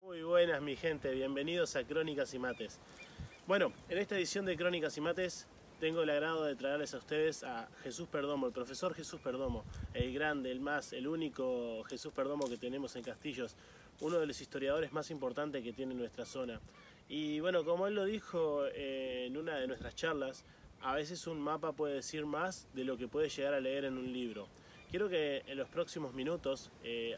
Muy buenas mi gente, bienvenidos a Crónicas y Mates. Bueno, en esta edición de Crónicas y Mates tengo el agrado de traerles a ustedes a Jesús Perdomo, el profesor Jesús Perdomo, el grande, el único Jesús Perdomo que tenemos en Castillos, uno de los historiadores más importantes que tiene nuestra zona. Y bueno, como él lo dijo en una de nuestras charlas, a veces un mapa puede decir más de lo que puede llegar a leer en un libro. Quiero que en los próximos minutos,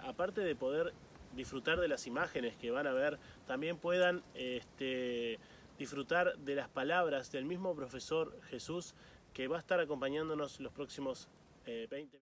aparte de poder disfrutar de las imágenes que van a ver, también puedan disfrutar de las palabras del mismo profesor Jesús, que va a estar acompañándonos los próximos 20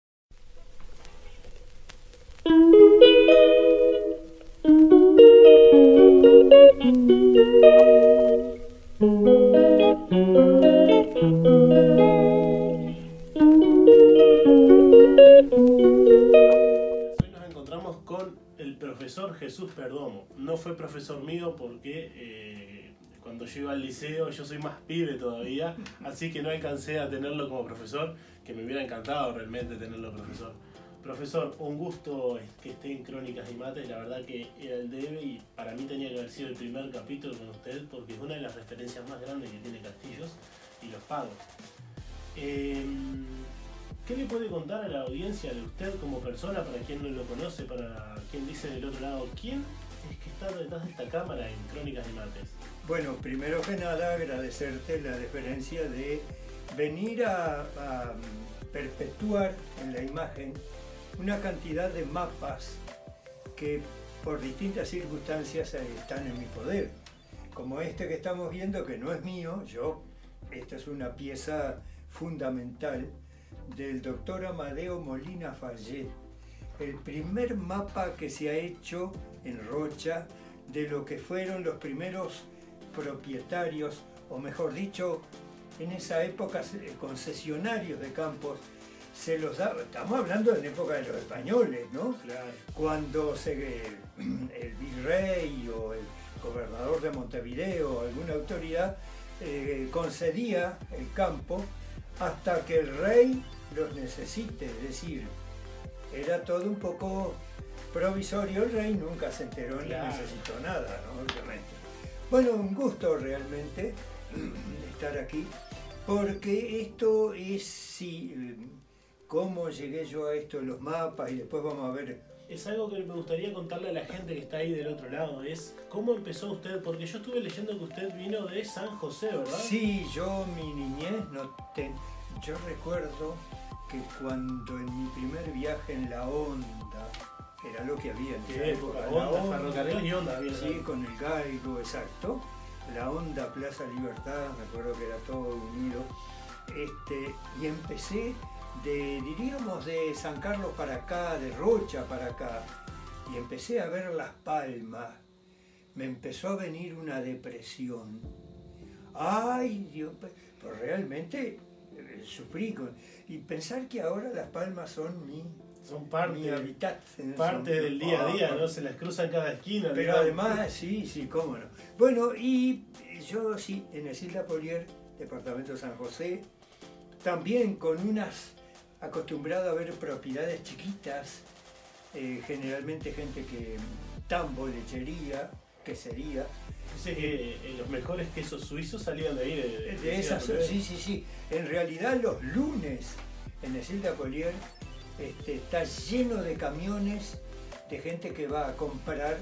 con el profesor Jesús Perdomo. No fue profesor mío porque cuando yo iba al liceo yo soy más pibe todavía, así que no alcancé a tenerlo como profesor, que me hubiera encantado realmente tenerlo profesor. Profesor, un gusto que esté en Crónicas y Mates, la verdad que era el debe y para mí tenía que haber sido el primer capítulo con usted porque es una de las referencias más grandes que tiene Castillos y los pagos. ¿Qué le puede contar a la audiencia de usted como persona, para quien no lo conoce, para quien dice del otro lado, quién es que está detrás de esta cámara en Crónicas y Mates? Bueno, primero que nada agradecerte la deferencia de venir a perpetuar en la imagen una cantidad de mapas que por distintas circunstancias están en mi poder. Como este que estamos viendo, que no es mío, esta es una pieza fundamental del doctor Amadeo Molina Fayet, el primer mapa que se ha hecho en Rocha de lo que fueron los primeros propietarios, o mejor dicho, en esa época concesionarios de campos, se los daba. Estamos hablando de la época de los españoles, ¿no? Claro. Cuando el virrey o el gobernador de Montevideo o alguna autoridad concedía el campo hasta que el rey los necesite, es decir, era todo un poco provisorio, el rey nunca se enteró ni necesitó nada, ¿no? Obviamente. Bueno, un gusto realmente estar aquí, porque esto es, cómo llegué yo a esto, los mapas, y después vamos a ver. Es algo que me gustaría contarle a la gente que está ahí del otro lado, es cómo empezó usted, porque yo estuve leyendo que usted vino de San José, ¿verdad? Sí, yo mi niñez, yo recuerdo que cuando en mi primer viaje en la Honda, que era lo que había en esa época, la Honda, ferrocarril y Honda había. Sí, con el Gaigo, exacto, la Honda Plaza Libertad, me acuerdo que era todo unido, y empecé diríamos de San Carlos para acá, de Rocha para acá, y empecé a ver Las Palmas. Me empezó a venir una depresión. Ay, Dios, pues realmente sufrí y pensar que ahora Las Palmas son mi hábitat. Parte del día a día, ¿no? Se las cruzan cada esquina. Pero además, sí, cómo no. Bueno, y yo sí, en Isilda Polier, departamento de San José, también con acostumbrado a ver propiedades chiquitas, generalmente gente que tambo, lechería, quesería. Dice que los mejores quesos suizos salían de ahí. De esas, sí. En realidad los lunes en Isilda Polier está lleno de camiones de gente que va a comprar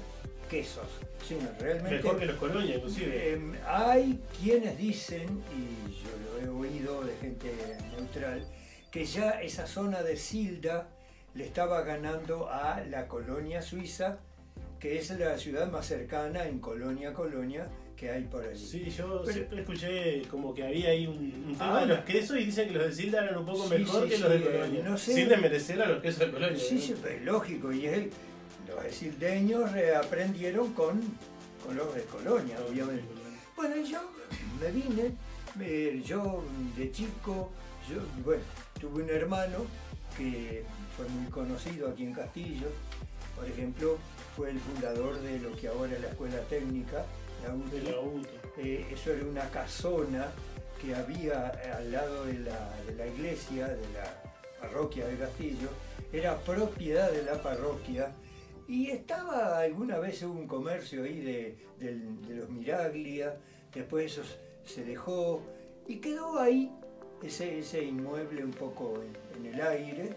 quesos. Sí, realmente, mejor que los Colonia, inclusive. Hay quienes dicen, y yo lo he oído de gente neutral, que ya esa zona de Silda le estaba ganando a la Colonia Suiza, que es la ciudad más cercana en Colonia que hay por allí. Sí, yo siempre escuché como que había ahí un tema de los quesos y dicen que los de Silda eran un poco mejor que los de Colonia. No sé, sin desmerecer a los quesos de Colonia. Sí, es lógico, y los sildeños reaprendieron con los de Colonia, obviamente. Bueno, yo me vine, yo de chico, tuve un hermano que fue muy conocido aquí en Castillo, por ejemplo, fue el fundador de lo que ahora es la Escuela Técnica, la UTE. Eso era una casona que había al lado de la iglesia, de la parroquia de Castillo, era propiedad de la parroquia Y estaba, alguna vez hubo un comercio ahí de los Miraglia, después eso se dejó y quedó ahí ese inmueble un poco en el aire.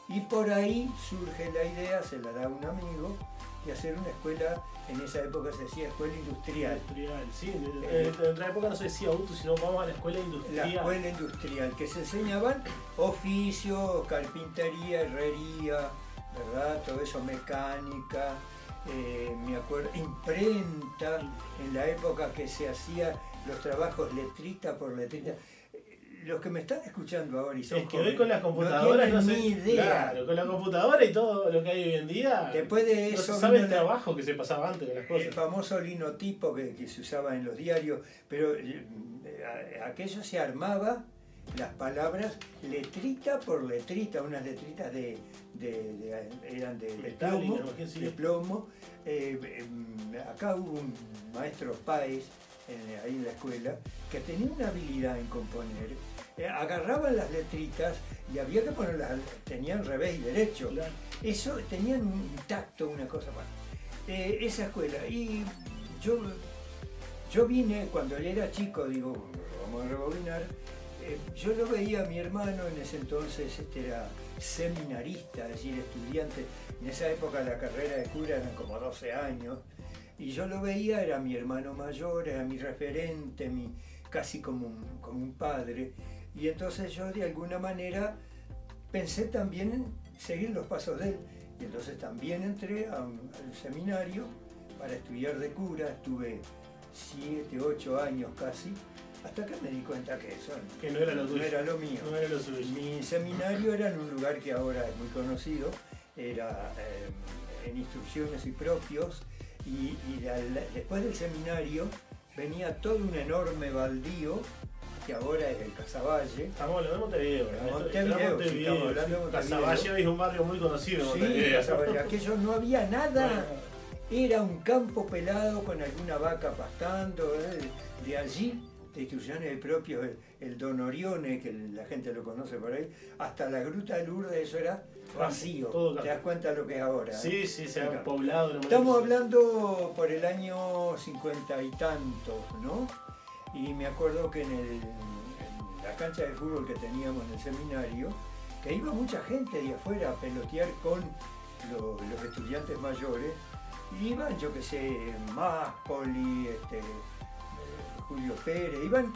Y por ahí surge la idea, se la da un amigo, de hacer una escuela, en esa época se decía escuela industrial. Industrial, sí, en otra época no se decía auto, sino vamos a la escuela industrial. La escuela industrial, que se enseñaban oficios, carpintería, herrería, ¿verdad? Todo eso, mecánica, me acuerdo, imprenta, en la época que se hacía los trabajos letrita por letrita. Los que me están escuchando ahora y son es que hoy con las computadoras no tienen ni idea. Claro, con la computadora y todo lo que hay hoy en día, después de eso no se sabe el trabajo que se pasaba antes con las cosas. El famoso linotipo que se usaba en los diarios, pero aquello se armaba, las palabras letrita por letrita, unas letritas eran de plomo. Acá hubo un maestro Páez ahí en la escuela que tenía una habilidad en componer. Agarraban las letritas y había que ponerlas, tenían revés y derecho. Claro. Eso, tenían un tacto, una cosa más. Esa escuela. Y yo vine, cuando él era chico, digo, vamos a rebobinar, yo lo veía a mi hermano, en ese entonces era seminarista, es decir, estudiante. En esa época la carrera de cura eran como 12 años. Y yo lo veía, era mi hermano mayor, era mi referente, casi como un padre. Y entonces yo de alguna manera pensé también en seguir los pasos de él. Y entonces también entré al seminario para estudiar de cura. Estuve 7, 8 años casi, hasta que me di cuenta que eso no era lo tuyo. No era lo mío. No era lo suyo. Mi seminario era en un lugar que ahora es muy conocido, era en Instrucciones y Propios. Y después del seminario venía todo un enorme baldío, que ahora es el Casavalle. Estamos hablando de Montevideo, ¿verdad? Montevideo, sí, estamos hablando de Montevideo. Casaballe es un barrio muy conocido. Sí, Casavalle. Aquello no había nada. Era un campo pelado con alguna vaca pastando. De allí, de Instrucciones de Propios, el Don Orione, que la gente lo conoce por ahí, hasta la Gruta de Lourdes, eso era vacío. ¿Te das cuenta de lo que es ahora? Sí, sí, se ha poblado. Estamos hablando por el año 50 y tantos, ¿no? Y me acuerdo que en la cancha de fútbol que teníamos en el seminario, que iba mucha gente de afuera a pelotear con los estudiantes mayores, y iban, yo qué sé, Máspoli, Julio Pérez, iban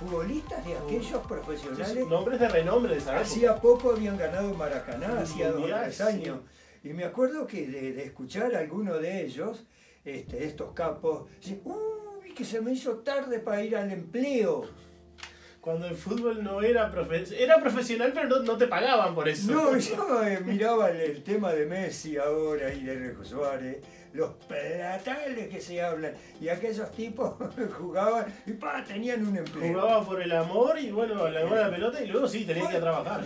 futbolistas de aquellos profesionales. Nombres de renombre de esa época. Hacía poco habían ganado Maracaná, hacía 2 o 3 años. Sí. Y me acuerdo que de escuchar a alguno de ellos, estos capos, uy, que se me hizo tarde para ir al empleo. Cuando el fútbol no era era profesional, pero no te pagaban por eso. No, yo miraba el tema de Messi ahora y de Rejo Suárez, los platales que se hablan, y aquellos tipos jugaban y tenían un empleo. Jugaba por el amor y bueno, el amor a la pelota y luego sí, tenían que ir a trabajar.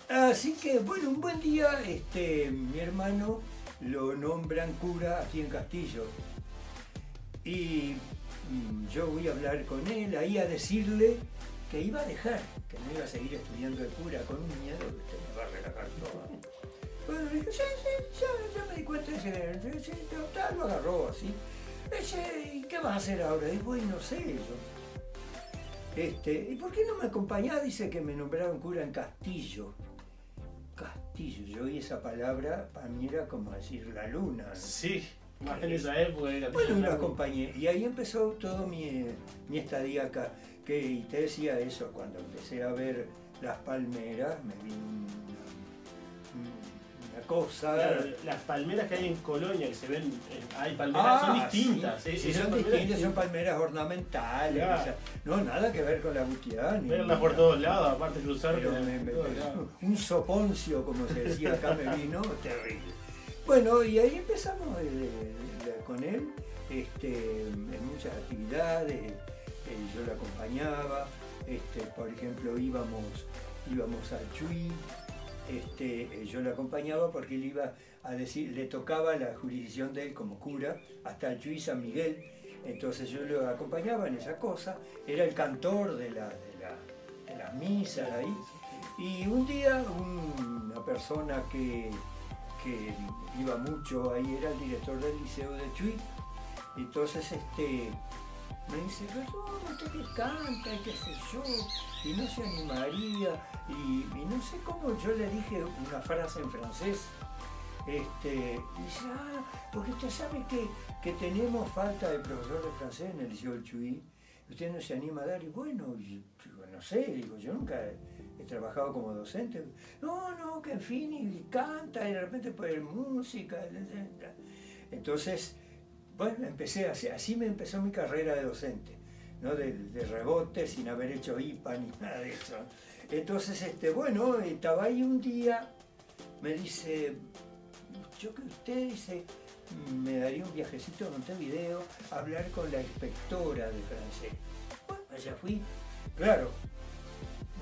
Así que bueno, un buen día mi hermano lo nombran cura aquí en Castillo. Y yo voy a hablar con él ahí a decirle que iba a dejar, que no iba a seguir estudiando de cura con un miedo que usted me va a relajar todo. Bueno, le dije, sí, ya me di cuenta de ese tal, lo agarró así. ¿Y qué vas a hacer ahora? Y bueno, no sé yo. ¿Y por qué no me acompañás? Dice que me nombraron cura en Castillo. Castillo, yo oí esa palabra, para mí era como decir la luna. Sí, más en esa época. Bueno, lo acompañé. Y ahí empezó todo mi estadía acá. Y te decía eso, cuando empecé a ver las palmeras, me vi una cosa. Claro, las palmeras que hay en Colonia, que se ven, hay palmeras, son distintas. Sí, son distintas, son palmeras ornamentales. Claro. O sea, no, nada que ver con la Gutián. Verlas por todos lados, aparte de cruzar. Un soponcio, como se decía acá, me vino terrible. Bueno, y ahí empezamos con él, en muchas actividades. Yo lo acompañaba, por ejemplo íbamos a Chuy, yo lo acompañaba porque él iba a decir, le tocaba la jurisdicción de él como cura hasta el Chuy San Miguel, entonces yo lo acompañaba en esa cosa, era el cantor de las misas ahí, y un día una persona que que iba mucho, ahí era el director del Liceo de Chuy. Entonces me dice, pero usted que canta y qué sé yo, y no se animaría, y no sé cómo yo le dije una frase en francés. Y dice, porque usted sabe que tenemos falta de profesor de francés en el Liceo del Chuy, usted no se anima a dar, y bueno, yo no sé, digo, yo nunca he trabajado como docente. No, que en fin, y canta, y de repente puede ir música, etc. Entonces, bueno, así me empezó mi carrera de docente, ¿no? De rebote, sin haber hecho IPA ni nada de eso. Entonces, bueno, estaba ahí un día, me dice, yo que usted dice, me daría un viajecito a Montevideo a hablar con la inspectora de francés. Bueno, allá fui, claro,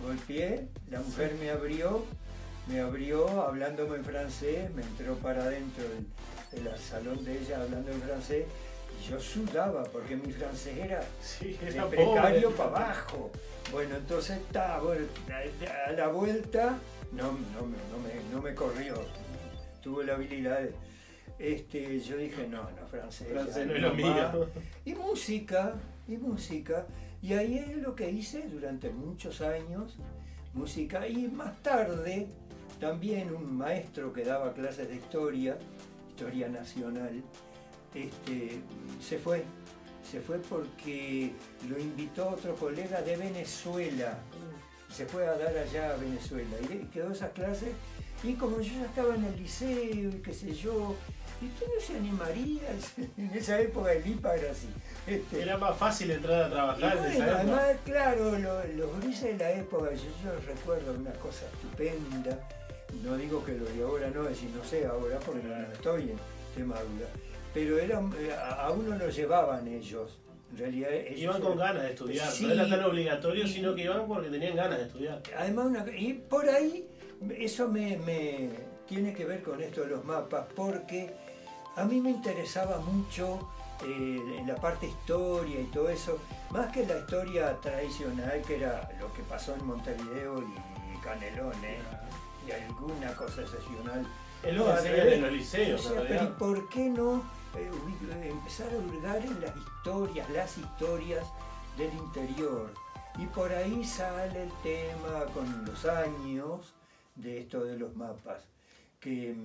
golpeé, la mujer me abrió hablándome en francés, me entró para adentro del salón de ella hablando en francés, y yo sudaba porque mi francés era de precario para abajo. Bueno, entonces a la vuelta no me corrió, tuve la habilidad yo dije, no, francés no es lo mío. Y música, y ahí es lo que hice durante muchos años, música, y más tarde también un maestro que daba clases de historia nacional, se fue porque lo invitó otro colega de Venezuela, se fue a dar allá a Venezuela, y quedó esas clases, y como yo ya estaba en el liceo, y qué sé yo, ¿y usted no se animaría? En esa época el IPA era así. Era más fácil entrar a trabajar. Y bueno, además, claro, los gurises de la época, yo recuerdo una cosa estupenda. No digo que lo de ahora no, es decir, no sé ahora porque no estoy en Extremadura. Pero a uno lo llevaban ellos. En realidad, iban con ganas de estudiar, sí, no era tan obligatorio, sino que iban porque tenían ganas de estudiar. Además, y por ahí, eso me tiene que ver con esto de los mapas, porque a mí me interesaba mucho en la parte historia y todo eso, más que la historia tradicional, que era lo que pasó en Montevideo y Canelones, y alguna cosa excepcional. Es lo que se ve en los liceos. O sea, pero ¿por qué no empezar a hurgar en las historias del interior? Y por ahí sale el tema con los años de esto de los mapas, que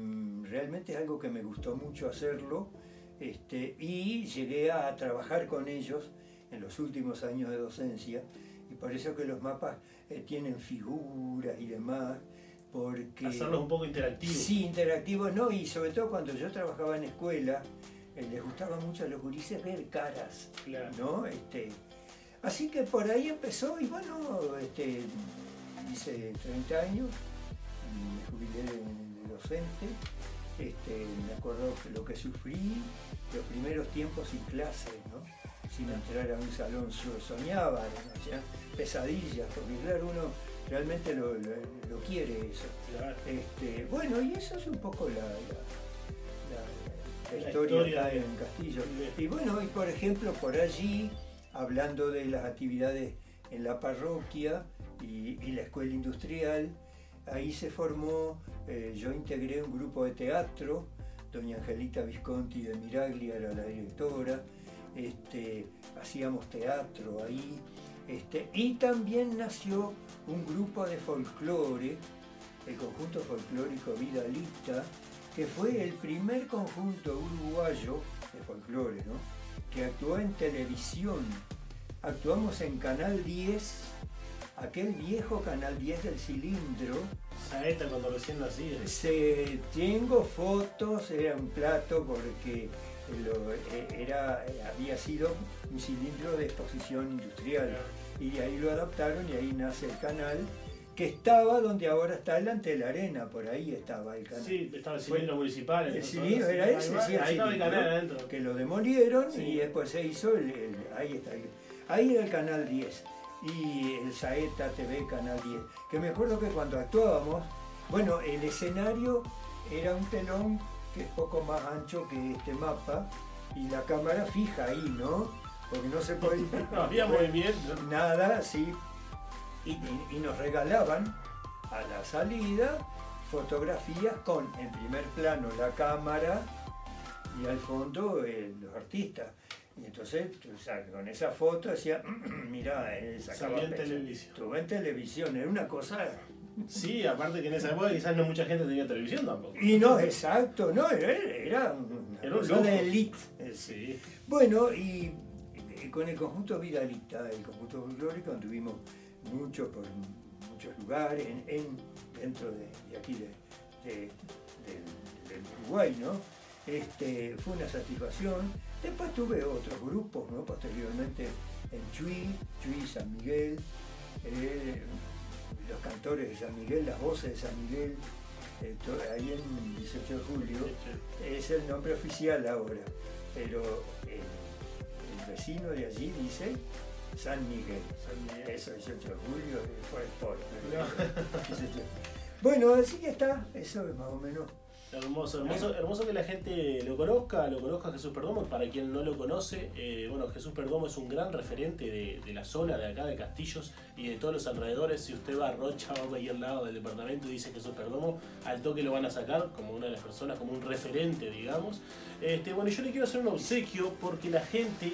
realmente es algo que me gustó mucho hacerlo, y llegué a trabajar con ellos en los últimos años de docencia, y por eso que los mapas tienen figuras y demás, porque... hacerlos un poco interactivos. Sí, interactivos, no, y sobre todo cuando yo trabajaba en escuela, les gustaba mucho a los gurises ver caras, claro, ¿no? Así que por ahí empezó, y bueno, hice 30 años, me jubilé de docente, me acuerdo que lo que sufrí, los primeros tiempos sin clase, ¿no? Sin entrar a un salón, yo soñaba, ¿no? Ya, pesadillas, porque claro, uno realmente lo quiere eso. Claro. Bueno, y eso es un poco la historia acá en Castillo. Y bueno, y por ejemplo, por allí, hablando de las actividades en la parroquia y la escuela industrial, ahí se formó, yo integré un grupo de teatro, doña Angelita Visconti de Miraglia era la directora, hacíamos teatro ahí, y también nació un grupo de folclore, el conjunto folclórico Vidalista, que fue el primer conjunto uruguayo de folclore, ¿no? Que actuó en televisión. Actuamos en Canal 10, aquel viejo Canal 10 del cilindro. Saeta cuando recién nacía. Tengo fotos, era un plato porque había sido un cilindro de exposición industrial. Y de ahí lo adaptaron y ahí nace el canal, que estaba donde ahora está el Ante la Arena, por ahí estaba el canal. Sí, estaba el cilindro municipal. El cilindro era ese, sí, ahí estaba el canal adentro. Que lo demolieron, sí, y después se hizo ahí está. Ahí era el Canal 10 y el Saeta TV Canal 10. Que me acuerdo que cuando actuábamos, bueno, el escenario era un telón que es poco más ancho que este mapa y la cámara fija ahí, ¿no? Porque no se podía... No había movimiento. Nada, sí. Y nos regalaban a la salida fotografías con en primer plano la cámara y al fondo los artistas. Y entonces, o sea, con esa foto decía, mira, salió en televisión. Estuvo en televisión, era una cosa... Sí, aparte que en esa época quizás no mucha gente tenía televisión tampoco. Y no, exacto, no, era una cosa de élite. Sí. Bueno, y con el conjunto Vidalita, el conjunto folclórico, anduvimos mucho por muchos lugares, dentro de aquí del Uruguay, ¿no? Fue una satisfacción. Después tuve otros grupos, ¿no? Posteriormente en Chuy, San Miguel, los cantores de San Miguel, las voces de San Miguel, ahí en 18 de julio, es el nombre oficial ahora, pero el vecino de allí dice San Miguel. Eso, 18 de julio, fue el Bueno, así que está, eso es más o menos. Hermoso que la gente lo conozca a Jesús Perdomo. Para quien no lo conoce, bueno, Jesús Perdomo es un gran referente de la zona de acá de Castillos y de todos los alrededores. Si usted va a Rocha o a cualquier lado del departamento y dice Jesús Perdomo, al toque lo van a sacar como una de las personas, como un referente, digamos. Bueno, yo le quiero hacer un obsequio porque la gente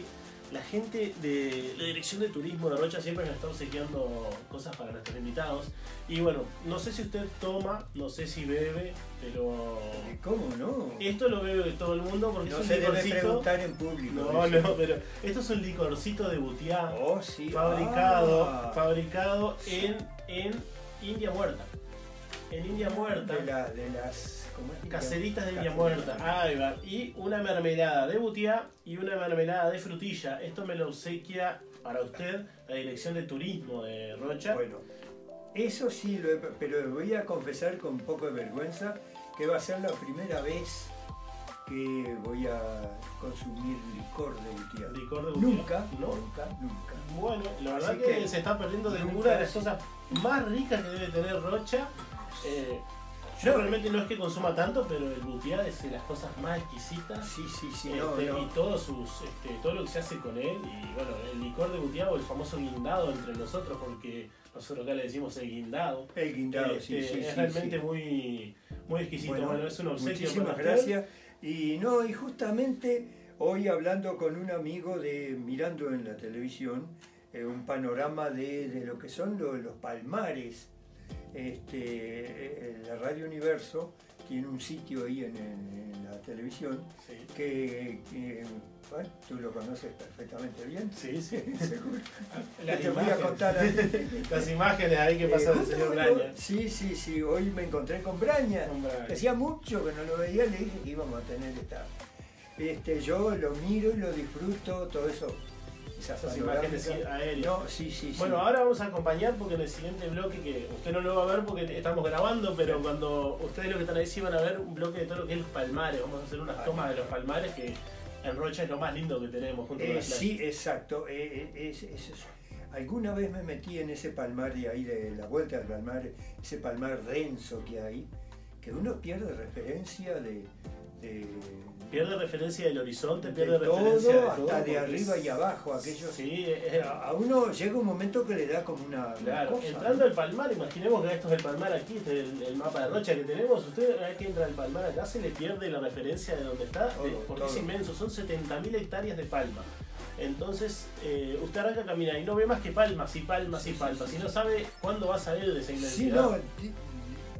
de la Dirección de Turismo de Rocha siempre nos está obsequiando cosas para nuestros invitados. Y bueno, no sé si usted toma, no sé si bebe, pero... ¿Cómo no? Esto lo bebe todo el mundo porque no es un se licorcito. Debe preguntar en público. No, pero esto es un licorcito de Butiá. Oh, sí. Fabricado en India Muerta. En India Muerta. De las... Caseritas de India Muerta, ahí va. Y una mermelada de Butiá y una mermelada de frutilla. Esto me lo obsequia para usted la Dirección de Turismo de Rocha. Bueno, eso sí, pero voy a confesar con un poco de vergüenza que va a ser la primera vez que voy a consumir licor de Butiá. ¿Licor de Butiá? Nunca. Bueno, la verdad que se está perdiendo de una de las cosas más ricas que debe tener Rocha. Yo realmente no es que consuma tanto, pero el Butiá es de las cosas más exquisitas. Sí, Y todo lo que se hace con él. Y bueno, el licor de Butiá o el famoso guindado entre nosotros, porque nosotros acá le decimos el guindado. El guindado, es realmente muy exquisito. Bueno, es un obsequio. Muchísimas gracias. Y justamente hoy hablando con un amigo mirando en la televisión un panorama de lo que son los palmares. La Radio Universo tiene un sitio ahí en la televisión que bueno, tú lo conoces perfectamente bien. Sí. Seguro. Te voy a contar las imágenes ahí que pasan del señor Braña. Sí, hoy me encontré con Braña. Hacía mucho que no lo veía, le dije que íbamos a tener yo lo miro y lo disfruto, todo eso. Esas imágenes aéreas. No, sí. Bueno, ahora vamos a acompañar porque en el siguiente bloque, que usted no lo va a ver porque estamos grabando, pero cuando ustedes lo que están ahí sí van a ver un bloque de todo lo que es los palmares. Vamos a hacer unas tomas de los palmares que en Rocha es lo más lindo que tenemos junto con la playa. Sí, exacto. Alguna vez me metí en ese palmar de ahí, de la vuelta del palmar, ese palmar denso que hay, que uno pierde referencia pierde referencia del horizonte, pierde todo, referencia de todo. Hasta de arriba y abajo, aquello. Sí, a uno llega un momento que le da como una cosa. Entrando al palmar, imaginemos que esto es el palmar aquí, este es el mapa de Rocha que tenemos. Usted una vez que entra al palmar acá se le pierde la referencia de donde está, porque es inmenso, son 70.000 hectáreas de palma. Entonces, usted arranca a caminar y no ve más que palmas y palmas y palmas, y no sabe cuándo va a salir de esa inmensidad. Sí,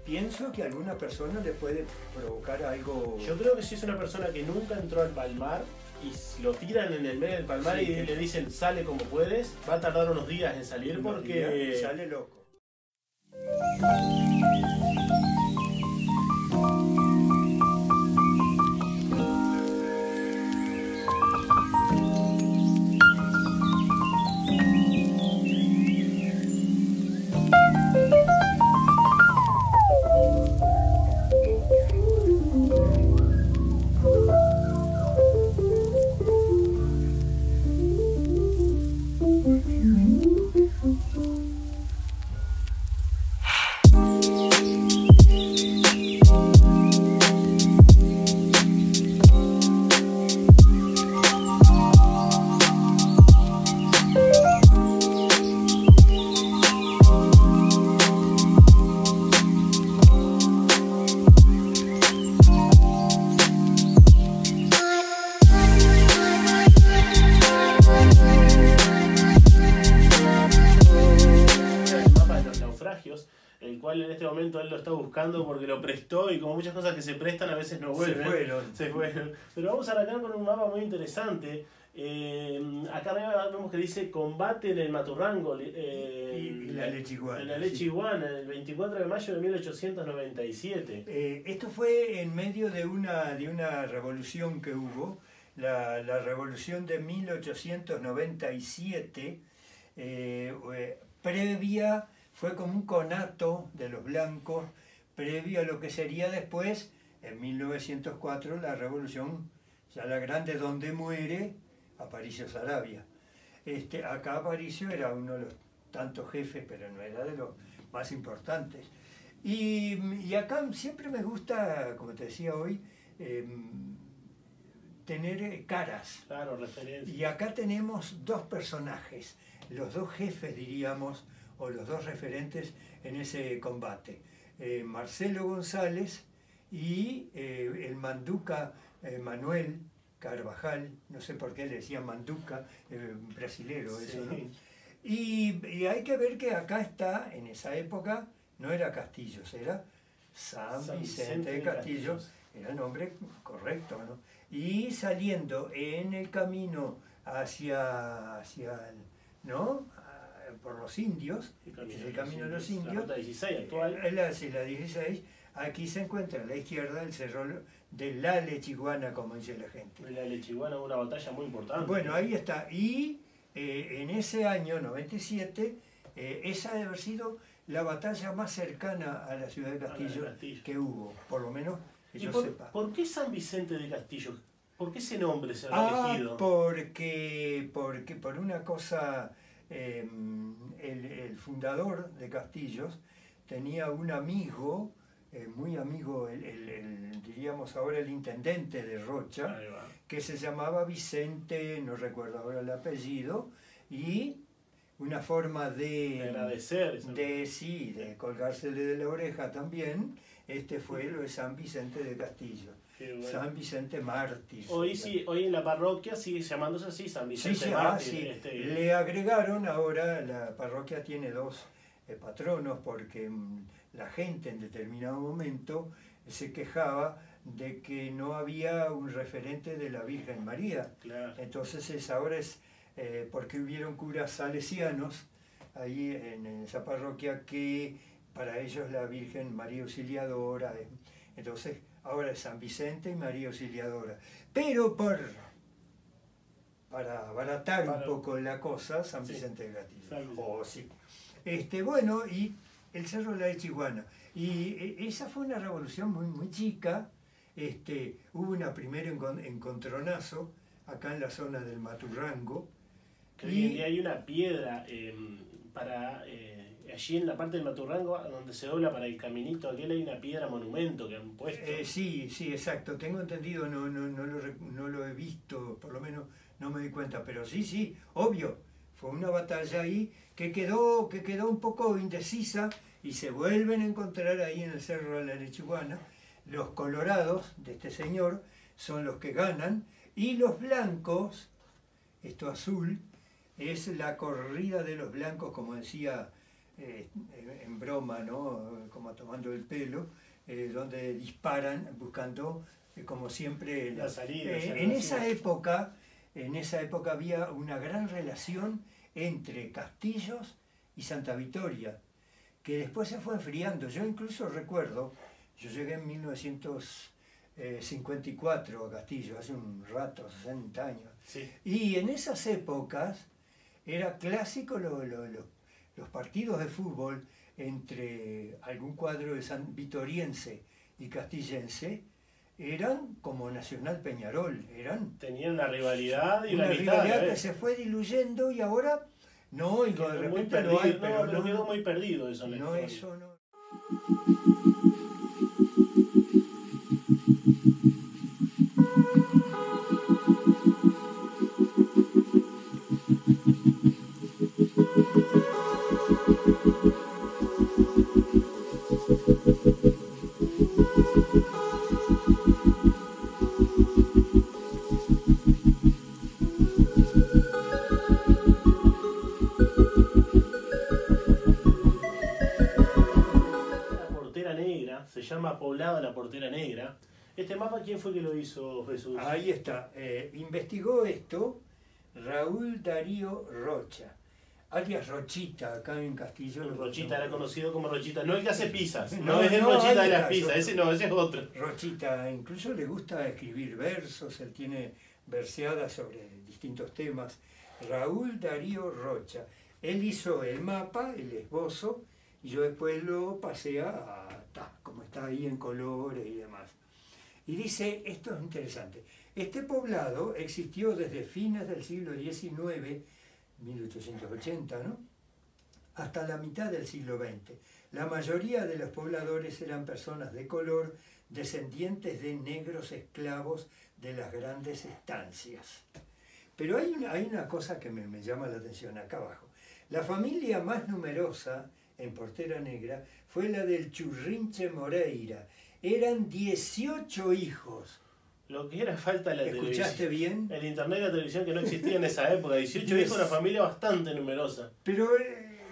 pienso que a alguna persona le puede provocar algo... Yo creo que si es una persona que nunca entró al palmar y lo tiran en el medio del palmar y le dicen sale como puedes, va a tardar unos días en salir porque... Sale loco. Pelagios, el cual en este momento él lo está buscando porque lo prestó y como muchas cosas que se prestan a veces no vuelven. Se fueron. Pero vamos a arrancar con un mapa muy interesante. Acá arriba vemos que dice combate en el Maturrango y la Lechiguana. En la Lechiguana, el 24 de mayo de 1897. Esto fue en medio de una revolución que hubo, la revolución de 1897, previa, fue como un conato de los blancos, previo a lo que sería después, en 1904, la revolución, ya la grande, donde muere Aparicio Saravia. Acá Aparicio era uno de los tantos jefes, pero no era de los más importantes. Y acá siempre me gusta, como te decía hoy, tener caras. Claro, referencias. Y acá tenemos dos personajes, los dos jefes, diríamos, o los dos referentes en ese combate. Marcelo González y el manduca Manuel Carvajal, no sé por qué le decían manduca, brasilero eso, ¿no? Y hay que ver que acá está, en esa época, no era Castillos, era San Vicente de Castillos, era el nombre correcto, ¿no? Y saliendo en el camino hacia ¿no? Por los indios, el camino de los indios, la 16 actual. La 16, aquí se encuentra a la izquierda el cerro de la Lechiguana, como dice la gente. La Lechiguana, una batalla muy importante. Bueno, ahí está. Y en ese año, 97, esa debe haber sido la batalla más cercana a la ciudad de Castillo, que hubo, por lo menos que yo sepa. ¿Por qué San Vicente de Castillo? ¿Por qué ese nombre se ha elegido? Porque por una cosa, el fundador de Castillos tenía un amigo, muy amigo, diríamos ahora el intendente de Rocha, que se llamaba Vicente, no recuerdo ahora el apellido, y una forma de agradecer, de colgársele de la oreja también, fue lo de San Vicente de Castillo. Bueno. San Vicente Mártir. Hoy en la parroquia sigue llamándose así, San Vicente Mártir. Le agregaron ahora, la parroquia tiene dos patronos porque la gente en determinado momento se quejaba de que no había un referente de la Virgen María. Claro. Entonces ahora es porque hubieron curas salesianos ahí en esa parroquia que para ellos la Virgen María Auxiliadora. Entonces ahora es San Vicente y María Auxiliadora. Pero para abaratar un poco la cosa, San Vicente de Castillo. Sí. Bueno, y el Cerro de la Lechiguana. Y esa fue una revolución muy, muy chica. Hubo una primera encontronazo acá en la zona del Maturrango. Que hoy en día hay una piedra allí en la parte del Maturrango donde se dobla para el caminito, aquel hay una piedra monumento que han puesto. Sí, exacto. Tengo entendido, no lo he visto, por lo menos no me di cuenta, pero sí, obvio. Fue una batalla ahí que quedó un poco indecisa y se vuelven a encontrar ahí en el Cerro de la Lechiguana. Los colorados de este señor son los que ganan y los blancos, esto azul, es la corrida de los blancos, como decía en broma, ¿no? Como tomando el pelo, donde disparan buscando, como siempre, la salida. En esa época había una gran relación entre Castillos y Santa Victoria, que después se fue enfriando. Yo incluso recuerdo, yo llegué en 1954 a Castillo, hace un rato, 60 años, sí. Y en esas épocas era clásico los partidos de fútbol entre algún cuadro de San Vitoriense y Castillense, eran como Nacional Peñarol, tenían una rivalidad y una rivalidad que se fue diluyendo y ahora no, y de repente lo hay, pero quedó muy perdido eso. No, eso no. se llama Poblado La Portera Negra. Este mapa, ¿quién fue que lo hizo, Jesús? Ahí está. Investigó esto Raúl Darío Rocha, alias Rochita, acá en Castillo. Rochita era conocido como Rochita, no el que hace pizzas, no, No, es el no, Rochita de ahí las está, pizzas, ese no, ese es otro. Rochita, incluso le gusta escribir versos, él tiene verseadas sobre distintos temas. Raúl Darío Rocha. Él hizo el mapa, el esbozo, y yo después lo pasé como está ahí en colores y demás. Y dice, esto es interesante, este poblado existió desde fines del siglo XIX, 1880, ¿no?, hasta la mitad del siglo XX. La mayoría de los pobladores eran personas de color, descendientes de negros esclavos de las grandes estancias. Pero hay una cosa que me llama la atención acá abajo. La familia más numerosa en Portera Negra fue la del Churrinche Moreira. Eran 18 hijos. Lo que era falta de la televisión. ¿Escuchaste bien? El internet y la televisión que no existía en esa época. 18 hijos, una familia bastante numerosa. Pero,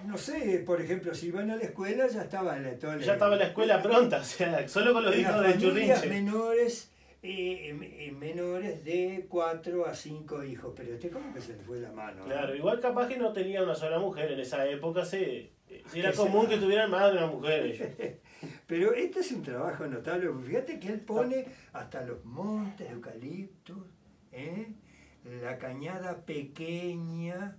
no sé, por ejemplo, si iban a la escuela ya estaba ya estaba la escuela pronta, o sea, solo con los hijos de Churrinche. Menores de 4 a 5 hijos, pero ¿cómo que se le fue la mano? Claro, igual capaz que no tenía una sola mujer en esa época, era común que tuvieran más de una mujer ellos. Pero este es un trabajo notable, fíjate que él pone hasta los montes de eucaliptus, la cañada pequeña,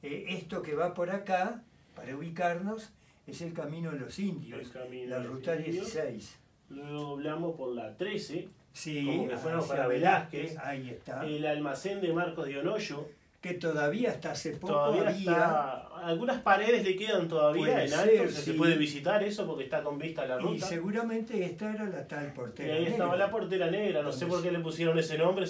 esto que va por acá, para ubicarnos, es el camino de los indios, la ruta 16. Luego hablamos por la 13, sí, como que fueron para Velázquez. Ahí está. El almacén de Marcos de Honoyo. Que todavía hasta hace poco todavía había... algunas paredes le quedan todavía en alto, se puede visitar eso porque está con vista a la ruta. Y seguramente esta era la tal Portera Negra. Y ahí estaba la Portera Negra, no sé por qué le pusieron ese nombre.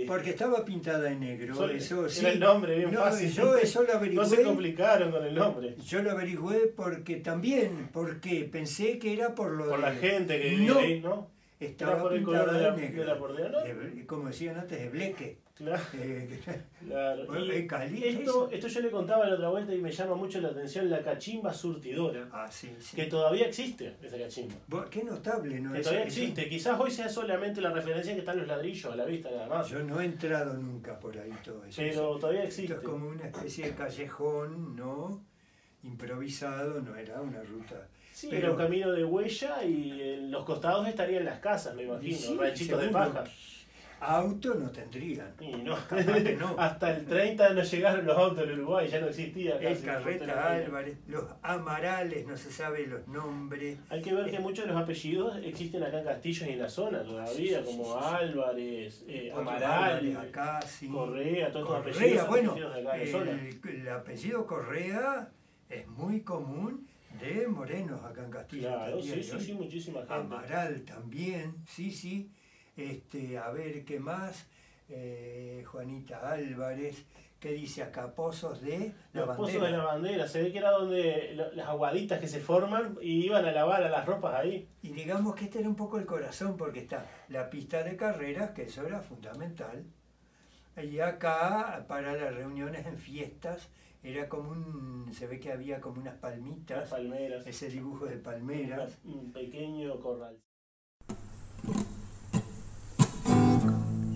Porque estaba pintada en negro, eso sí. Era el nombre bien fácil. Yo eso lo averigüé. No se complicaron con el nombre. Yo lo averigüé porque pensé que era por lo de... la gente que vivía ahí, ¿no? Estaba por el color de la Portera, ¿no? Como decían antes, de bleque. Claro. Claro. Bueno, y esto yo le contaba la otra vuelta y me llama mucho la atención, la cachimba surtidora. Sí. Que todavía existe esa cachimba. Qué notable, ¿no? Que todavía existe. Quizás hoy sea solamente la referencia que están los ladrillos a la vista nada más. Yo no he entrado nunca por ahí todo eso. Pero todavía existe. Esto es como una especie de callejón, ¿no? Improvisado, no era una ruta. Sí, era un camino de huella y en los costados estarían las casas, me imagino, sí, ranchitos de paja. Auto no tendrían. Y no. No. Hasta el 30 no llegaron los autos en Uruguay, ya no existía. El Carreta Álvarez, los Amarales, no se sabe los nombres. Hay que ver que muchos de los apellidos existen acá en Castillo y en la zona todavía, como Álvarez, Amaral, acá, Correa, todos estos apellidos. Bueno, el apellido Correa es muy común de morenos acá en Castillo. Claro, sí, muchísima gente. Amaral también, sí. A ver, ¿qué más? Juanita Álvarez, ¿qué dice acá? Pozos de la Bandera. Pozos de la Bandera, se ve que era donde las aguaditas que se forman y iban a lavar a las ropas ahí. Y digamos que este era un poco el corazón, porque está la pista de carreras, que eso era fundamental. Y acá, para las reuniones en fiestas, era como se ve que había como unas palmitas. Palmeras. Ese dibujo de palmeras. Un pequeño corral.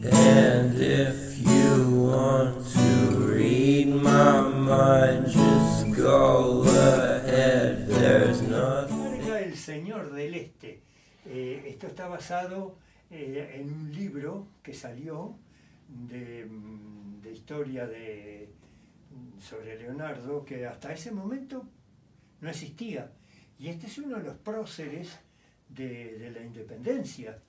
And if you want to read my mind, just go ahead, there's nothing. El Señor del Este. Esto está basado en un libro que salió de historia sobre Leonardo, que hasta ese momento no existía. Y este es uno de los próceres de la independencia.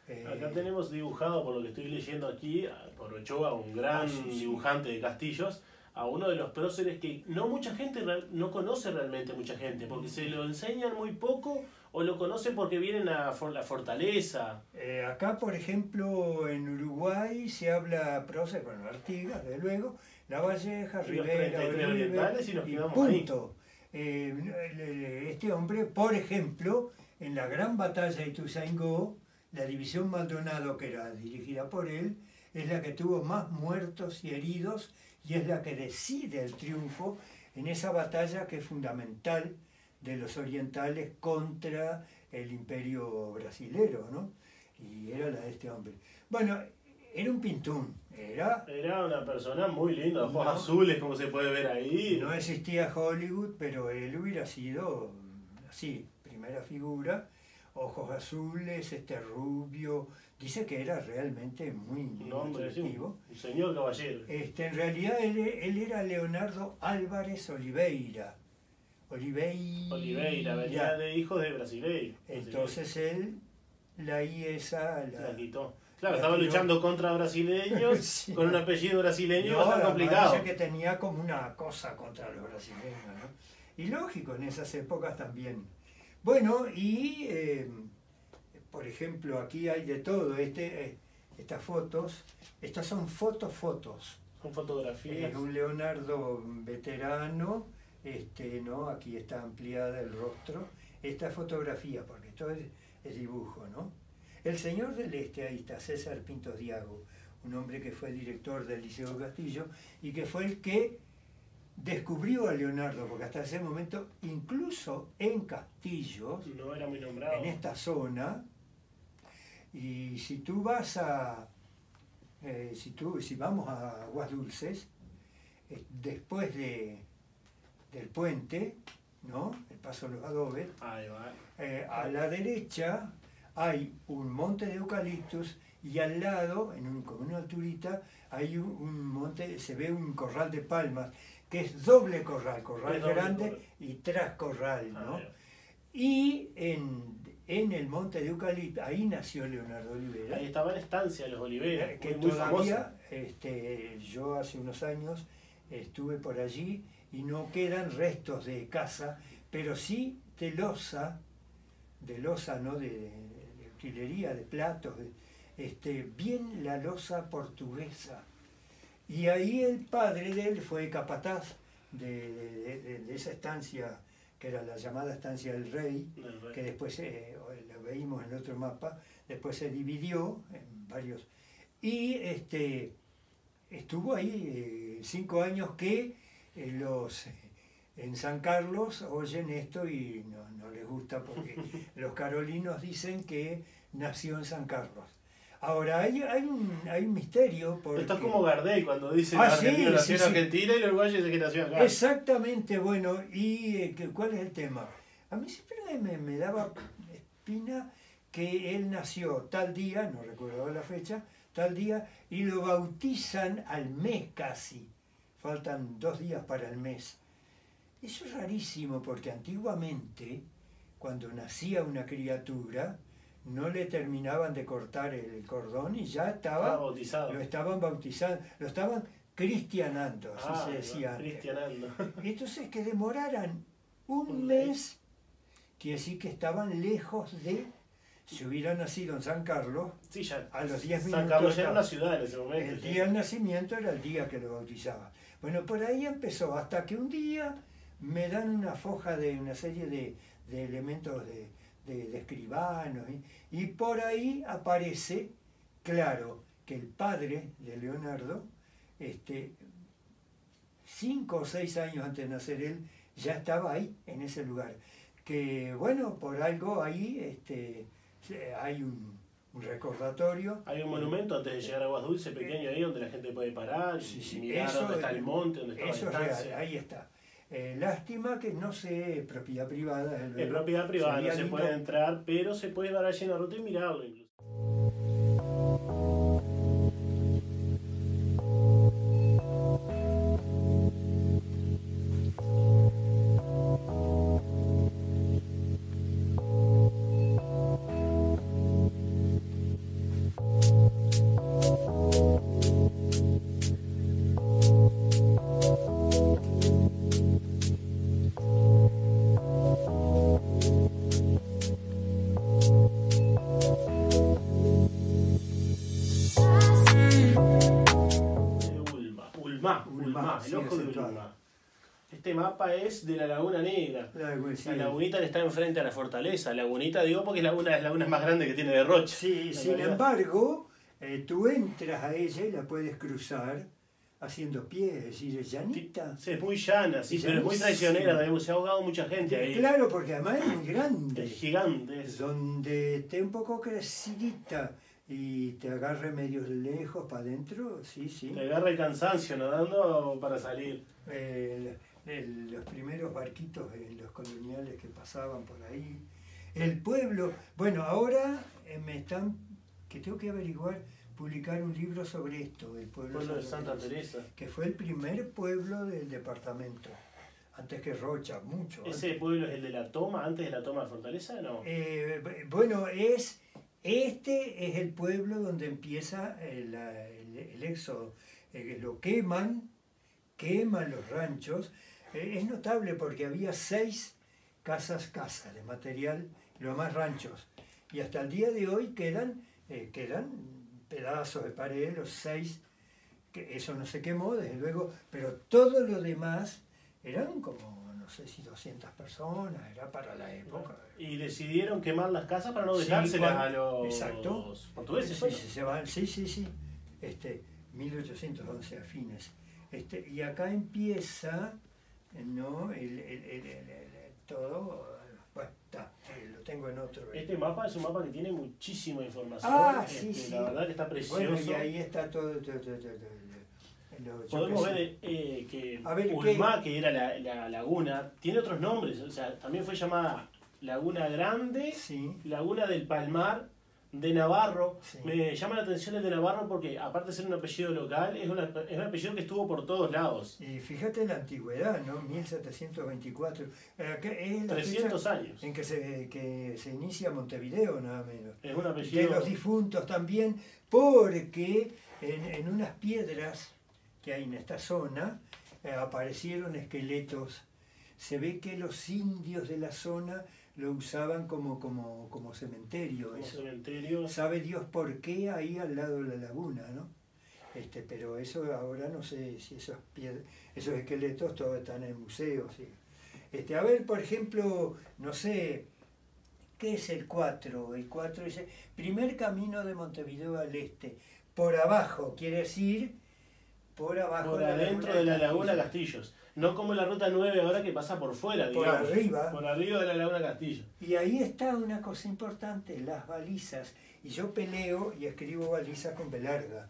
Acá tenemos dibujado, por lo que estoy leyendo aquí, por Ochoa, un gran dibujante de castillos, a uno de los próceres que no mucha gente no conoce realmente, mucha gente, porque se lo enseñan muy poco o lo conocen porque vienen a la fortaleza. Acá, por ejemplo, en Uruguay se habla prócer, bueno, Artigas, desde luego, La Valleja, Rivera, Oribe, y punto. Este hombre, por ejemplo, en la gran batalla de Ituzaingó, la división Maldonado, que era dirigida por él, es la que tuvo más muertos y heridos y es la que decide el triunfo en esa batalla que es fundamental de los orientales contra el imperio brasilero, ¿no? Y era la de este hombre. Bueno, era un pintún, Era una persona muy linda, ojos azules, como se puede ver ahí. No existía Hollywood, pero él hubiera sido así, primera figura, ojos azules, rubio. Dice que era realmente muy atractivo. Un señor caballero. En realidad él era Leonardo Álvarez Oliveira. Oliveira, venía de hijos de brasileños. Entonces él, la I esa la quitó. Claro, estaba luchando contra brasileños, sí, con un apellido brasileño bastante complicado. Parece que tenía como una cosa contra los brasileños, ¿no? Y lógico, en esas épocas también. Bueno, y por ejemplo, aquí hay de todo. Estas fotos, estas son fotos. Son fotografías. Un Leonardo veterano, ¿no? Aquí está ampliada el rostro. Esta fotografía, porque esto es dibujo, ¿no? El señor del Este, ahí está, César Pintos Diago, un hombre que fue director del Liceo Castillo y que fue el que descubrió a Leonardo, porque hasta ese momento, incluso en Castillo, no era muy nombrado. En esta zona, y si tú vas si vamos a Aguas Dulces, después del puente, ¿no? El paso de los adobes, ahí va. A la derecha hay un monte de eucaliptus y al lado, con una alturita, hay un monte, se ve un corral de palmas, que es doble corral grande y tras corral, ¿no? Y en el monte de eucaliptus, ahí nació Leonardo Olivera. Ahí estaba la estancia de los Olivera, que muy todavía, famosa. Yo hace unos años estuve por allí y no quedan restos de casa, pero sí de losa, ¿no? De utilería, de platos, bien la losa portuguesa. Y ahí el padre de él fue capataz de esa estancia, que era la llamada Estancia del Rey, que después, lo veíamos en el otro mapa, después se dividió en varios. Y estuvo ahí 5 años que en San Carlos oyen esto y no les gusta porque los carolinos dicen que nació en San Carlos. Ahora, hay un misterio porque... Esto es como Gardel cuando dice que Argentina nació en Argentina y el uruguayo dice que nació acá. Exactamente, bueno, ¿y cuál es el tema? A mí siempre me daba espina que él nació tal día, no recuerdo la fecha, tal día, y lo bautizan al mes casi. Faltan 2 días para el mes. Eso es rarísimo porque antiguamente, cuando nacía una criatura, no le terminaban de cortar el cordón y ya estaba bautizado. Lo estaban bautizando, lo estaban cristianando, así se decía antes. Cristianando. Entonces que demoraran un mes, quiere decir que estaban lejos de... Si hubiera nacido en San Carlos, sí, ya, a los 10 minutos... San Carlos ya era una ciudad en ese momento. El día del nacimiento era el día que lo bautizaba. Bueno, por ahí empezó, hasta que un día me dan una foja de una serie de elementos de escribanos, y por ahí aparece, claro, que el padre de Leonardo, 5 o 6 años antes de nacer él, ya estaba ahí, en ese lugar. Que bueno, por algo ahí hay un recordatorio. Hay un monumento antes de llegar a Aguas Dulces, pequeño ahí, donde la gente puede parar y mirar dónde está el monte, dónde está la estancia. Eso es real, ahí está. Lástima que no sé, propiedad privada. Es propiedad privada, no se puede entrar, pero se puede dar allí en la ruta y mirarlo incluso. El ojo de Ulma. Este mapa es de la Laguna Negra. La lagunita que está enfrente a la fortaleza. Lagunita digo porque es la una de las lagunas más grandes que tiene de Rocha. Sí, sin embargo, tú entras a ella y la puedes cruzar haciendo pie, es decir, es llanita. Sí, es muy llana, sí, pero es muy traicionera también, se ha ahogado mucha gente ahí. Claro, porque además es muy grande. Es gigante. Donde esté un poco crecidita y te agarre medio lejos para adentro, sí, sí. Te agarra el cansancio nadando para salir. Los primeros barquitos de los coloniales que pasaban por ahí. El pueblo, bueno, ahora que tengo que averiguar, publicar un libro sobre esto, el pueblo de Santa Teresa, que fue el primer pueblo del departamento, antes que Rocha, mucho. ¿Ese antes. pueblo es el de la toma, antes de la toma de Fortaleza? No. Bueno, este es el pueblo donde empieza el éxodo. Lo queman los ranchos. Es notable porque había 6 casas de material, lo más ranchos. Y hasta el día de hoy quedan pedazos de pared, los 6, que eso no se quemó, desde luego, pero todo lo demás eran como, no sé si 200 personas, era para la época. Y decidieron quemar las casas para no dejárselas a los portugueses. Sí. 1811 a fines. Y acá empieza, ¿no? Todo. Bueno, lo tengo en otro. Este mapa es un mapa que tiene muchísima información. Sí. La verdad que está precioso. Bueno, y ahí está todo. Podemos ver que Ulma, que era la laguna, tiene otros nombres. O sea, también fue llamada Laguna Grande, sí. Laguna del Palmar, de Navarro. Sí. Me llama la atención el de Navarro porque, aparte de ser un apellido local, es un apellido que estuvo por todos lados. Y fíjate en la antigüedad, ¿no? 1724. Es 300 años. En que se inicia Montevideo, nada menos. Es un apellido. De los difuntos también, porque en unas piedras que hay en esta zona aparecieron esqueletos. Se ve que los indios de la zona lo usaban como cementerio. Como eso. cementerio. Sabe Dios por qué ahí al lado de la laguna, ¿no? Pero eso ahora no sé si esos esqueletos todos están en museos. ¿Sí? A ver, por ejemplo, no sé, ¿qué es el 4? El 4 es el primer camino de Montevideo al este. Por abajo, quiere decir por abajo. Por adentro de la Laguna Castillos. No como la ruta 9 ahora que pasa por fuera, por digamos. arriba. Por arriba de la Laguna Castillo. Y ahí está una cosa importante, las balizas. Y yo peleo y escribo balizas con B larga.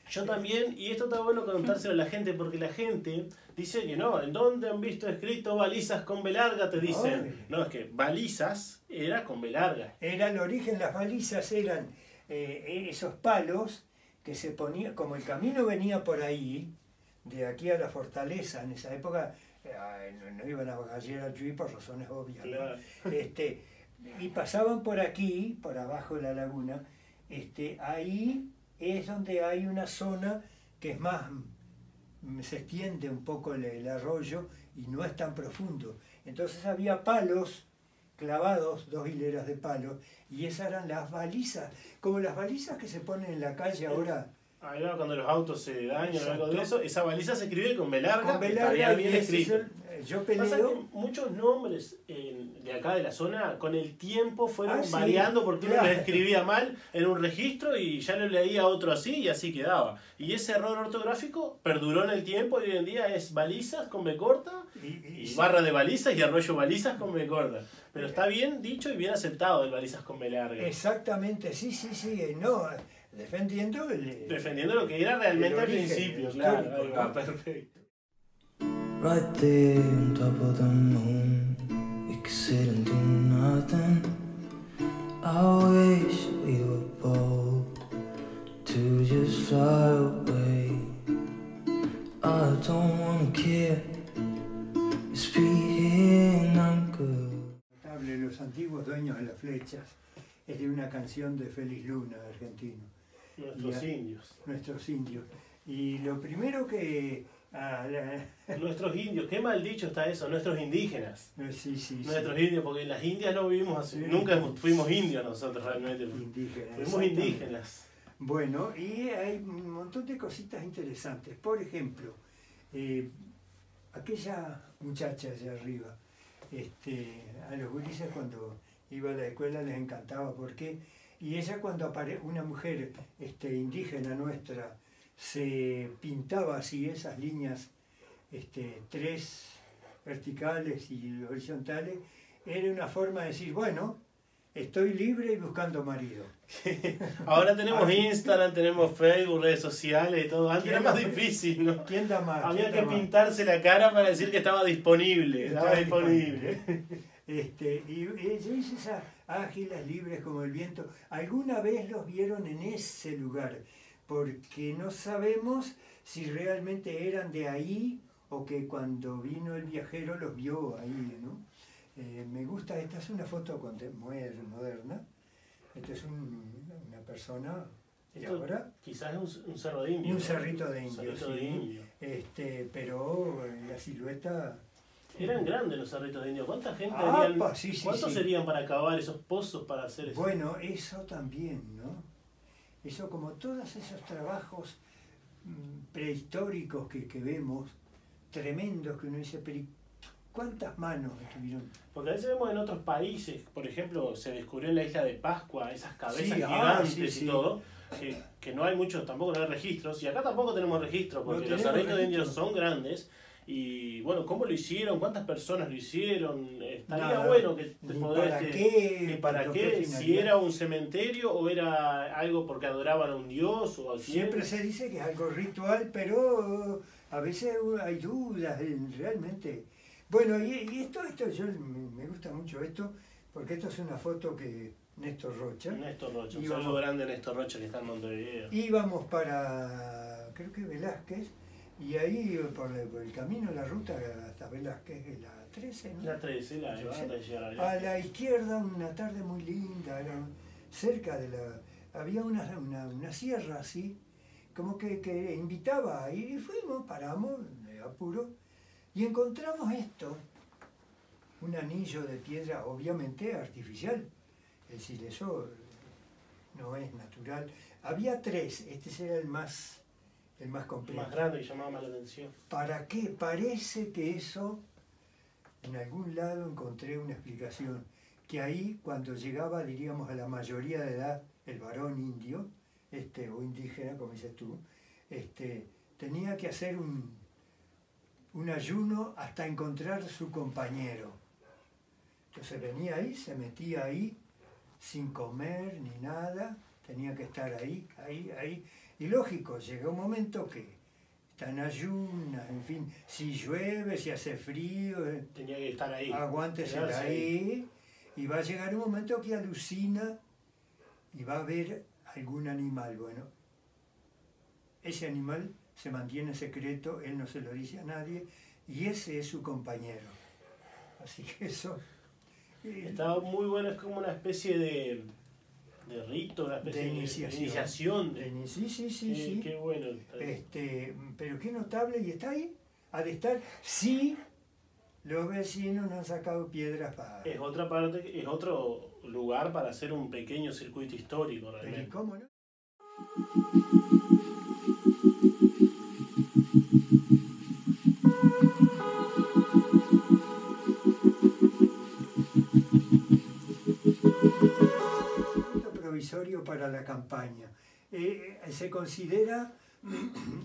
Yo también, y esto está bueno contárselo a la gente, porque la gente dice que no, ¿en dónde han visto escrito balizas con B larga? Te dicen. Ay. No, es que balizas era con B larga. Era el origen, las balizas eran esos palos que se ponían, como el camino venía por ahí, de aquí a la fortaleza, en esa época no iban a Bagallera al Chuy por razones obvias, Claro. ¿no? Y pasaban por aquí, por abajo de la laguna, ahí es donde hay una zona que es más, se extiende un poco el arroyo y no es tan profundo. Entonces había palos clavados, 2 hileras de palos, y esas eran las balizas, como las balizas que se ponen en la calle ahora. Ahí va cuando los autos se dañan o algo de Exacto. eso, esa baliza se escribe con B larga, Con B que larga, estaría y bien ese escrito. yo Pasa peleo. que muchos nombres de acá de la zona con el tiempo fueron Sí, variando porque uno claro. les escribía mal en un registro y ya lo leía otro así y así quedaba. Y ese error ortográfico perduró en el tiempo y hoy en día es balizas con B corta y barra de balizas y arroyo balizas con B corta. Pero está bien dicho y bien aceptado el balizas con B larga. Exactamente, sí, no, defendiendo Defendiendo lo que era realmente al origen principio, histórico, claro. Ahí va, ¿no? perfecto. Right there on top of the moon, we could sit and do nothing. I wish we were bold to just fly away. I don't wanna care, just be here and I'm good. Notable, los antiguos dueños de las flechas, es de una canción de Félix Luna, argentino, Nuestros indios. nuestros indios. Y lo primero que... Nuestros indios, qué mal dicho está eso, nuestros indígenas. sí. Nuestros indios, porque en las Indias no vivimos así, Sí. nunca fuimos indios nosotros realmente. Indígenas. Fuimos exactamente. indígenas. Bueno, y hay un montón de cositas interesantes. Por ejemplo, aquella muchacha allá arriba, a los gurises cuando iba a la escuela les encantaba. ¿Por qué? Y ella cuando aparece, una mujer indígena nuestra, se pintaba así esas líneas, 3 verticales y horizontales, era una forma de decir, bueno, estoy libre y buscando marido. Ahora tenemos Instagram, tenemos Facebook, redes sociales y todo. Antes era más difícil, ¿no? ¿Quién da más? Había ¿Quién que da más? pintarse la cara para decir que estaba disponible. Estaba disponible. Y yo hice esas ágiles, libres como el viento. ¿Alguna vez los vieron en ese lugar? Porque no sabemos si realmente eran de ahí o que cuando vino el viajero los vio ahí, ¿no? Me gusta, esta es una foto moderna. Esta es una persona de ahora. Quizás es un cerro de indio. Un cerrito de Un indio, cerrito de sí. indio. Pero la silueta... Eran grandes los cerritos de indio. ¿Cuánta gente Ah, harían? sí, sí, ¿Cuántos sí. serían para cavar esos pozos para hacer eso? Bueno, eso también, ¿no? Eso como todos esos trabajos prehistóricos que vemos, tremendos, que uno dice, pero ¿cuántas manos estuvieron? Porque a veces vemos en otros países, por ejemplo, se descubrió en la isla de Pascua esas cabezas Sí, gigantes sí, sí. y todo, que no hay mucho, tampoco no hay registros, y acá tampoco tenemos registros, porque No los tenemos cerritos de indios registro. son grandes, y bueno, ¿cómo lo hicieron? ¿Cuántas personas lo hicieron? Estaría Nada, bueno que te ni podés... para qué, ni para con qué, si finalidad. era un cementerio o era algo porque adoraban a un dios o a quién. Siempre se dice que es algo ritual, pero a veces hay dudas realmente. Bueno, y esto yo me gusta mucho esto, porque esto es una foto que Néstor Rocha. Néstor Rocha, un Íbamos- saludo grande a Néstor Rocha que está en Montevideo. Íbamos para, creo que Velázquez, y ahí por el camino, la ruta hasta Velázquez, es la 13, ¿no? La 13, la de Sí. antes de llegar a A la izquierda, una tarde muy linda, era cerca de la... Había una sierra así, como que invitaba a ir, y fuimos, paramos, de apuro, y encontramos esto, un anillo de piedra, obviamente artificial, es decir, eso no es natural. Había 3, este era el más completo. más grande que llamaba más la atención. ¿Para qué? Parece que eso, en algún lado encontré una explicación, que ahí cuando llegaba, diríamos, a la mayoría de edad, el varón indio, o indígena, como dices tú, tenía que hacer un ayuno hasta encontrar su compañero. Entonces venía ahí, se metía ahí, sin comer ni nada, tenía que estar ahí. Y lógico, llega un momento que está en ayunas, en fin, si llueve, si hace frío, Tenía que estar ahí. aguántese quedarse ahí, y va a llegar un momento que alucina y va a ver algún animal. Bueno, ese animal se mantiene secreto, él no se lo dice a nadie, y ese es su compañero. Así que eso... Estaba muy bueno, es como una especie de rito, una especie De de iniciación. iniciación. Sí. Qué bueno. Pero qué notable, y está ahí, ha de estar, sí, los vecinos no han sacado piedras para... Es otra parte, es otro lugar para hacer un pequeño circuito histórico Pero ¿y realmente. cómo no? Provisorio para la campaña. Se considera,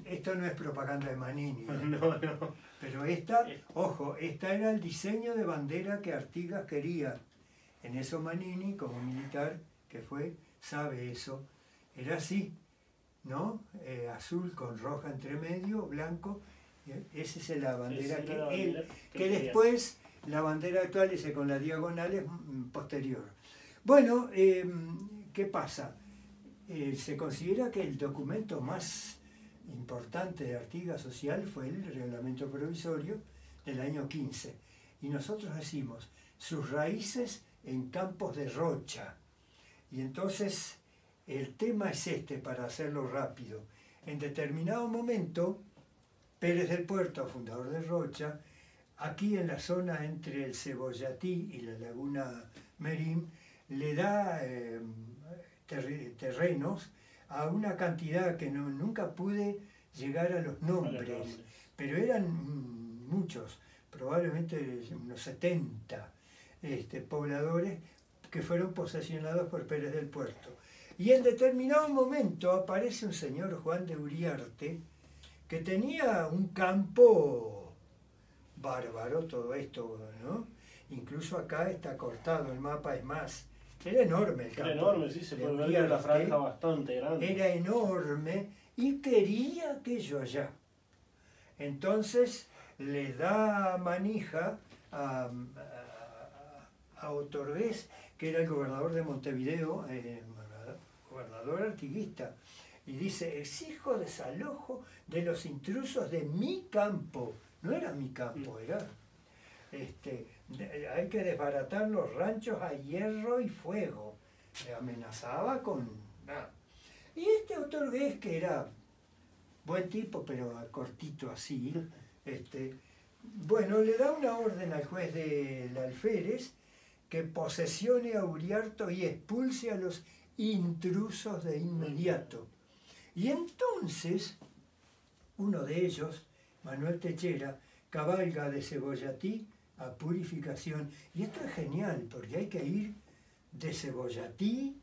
esto no es propaganda de Manini, No. pero esta era el diseño de bandera que Artigas quería. En eso Manini, como militar que fue, sabe eso. Era así, ¿no? Azul con roja entre medio, blanco. Esa es la bandera Esa era la bandera que que quería. después la bandera actual, ese con la diagonal, es posterior. Bueno, ¿qué pasa? Se considera que el documento más importante de Artigas social fue el reglamento provisorio del año 15. Y nosotros decimos, sus raíces en campos de Rocha. Y entonces el tema es para hacerlo rápido. En determinado momento, Pérez del Puerto, fundador de Rocha, aquí en la zona entre el Cebollatí y la laguna Merín, le da terrenos a una cantidad que nunca pude llegar a los nombres, pero eran muchos, probablemente unos 70 pobladores que fueron posesionados por Pérez del Puerto. Y en determinado momento aparece un señor Juan de Uriarte que tenía un campo bárbaro, todo esto, ¿no? Incluso acá está cortado el mapa, es más, era enorme el campo. Era enorme, sí, se puede ver la franja bastante grande. Era enorme y quería aquello allá. Entonces le da manija a Otorgués, que era el gobernador de Montevideo, gobernador artiguista, y dice: exijo desalojo de los intrusos de mi campo. No era mi campo, era... hay que desbaratar los ranchos a hierro y fuego. Le amenazaba con... nada. Y este Otorgués, que era buen tipo, pero cortito así, bueno, le da una orden al juez del alférez que posesione a Uriarte y expulse a los intrusos de inmediato. Y entonces, uno de ellos, Manuel Techera, cabalga de Cebollatí a Purificación. Y esto es genial, porque hay que ir de Cebollatí.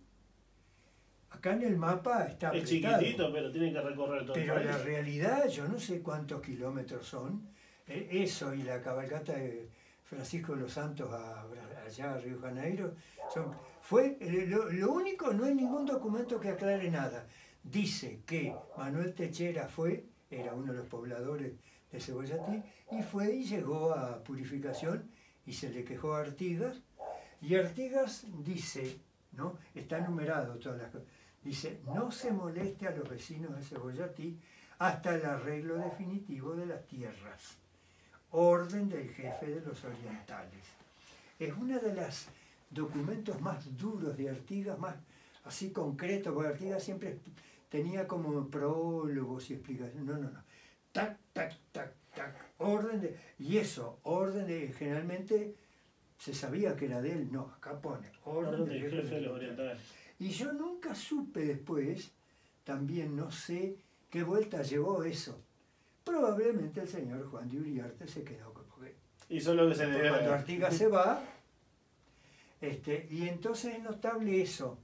Acá en el mapa está apretado. Es chiquitito, pero tiene que recorrer todo el país. Pero la realidad, yo no sé cuántos kilómetros son. Eso y la cabalgata de Francisco de los Santos allá a Río Janeiro. Lo único, no hay ningún documento que aclare nada. Dice que Manuel Techera era uno de los pobladores de Cebollatí, y fue y llegó a Purificación y se le quejó a Artigas. Y Artigas dice, ¿no? Está numerado todas las cosas. Dice: no se moleste a los vecinos de Cebollatí hasta el arreglo definitivo de las tierras. Orden del jefe de los orientales. Es uno de los documentos más duros de Artigas, más así concreto, porque Artigas siempre tenía como prólogos y explicaciones. No. Tac, tac, tac, tac. Y eso, generalmente se sabía que era de él. No, acá pone orden del jefe de los orientales. Y yo nunca supe después, también no sé qué vuelta llevó eso. Probablemente el señor Juan de Uriarte se quedó con... Hizo lo que se le dio. Cuando Artigas se va, y entonces es notable eso.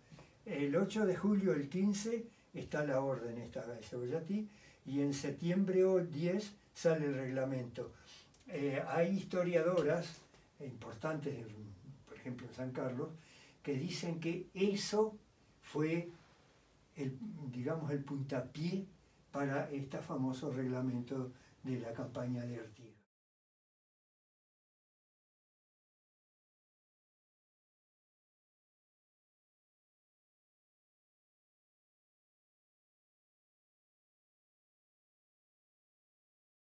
El 8 de julio, el 15, está la orden esta de Cebollatí, y en septiembre 10 sale el reglamento. Hay historiadoras importantes, por ejemplo en San Carlos, que dicen que eso fue el puntapié para este famoso reglamento de la campaña de Artigas.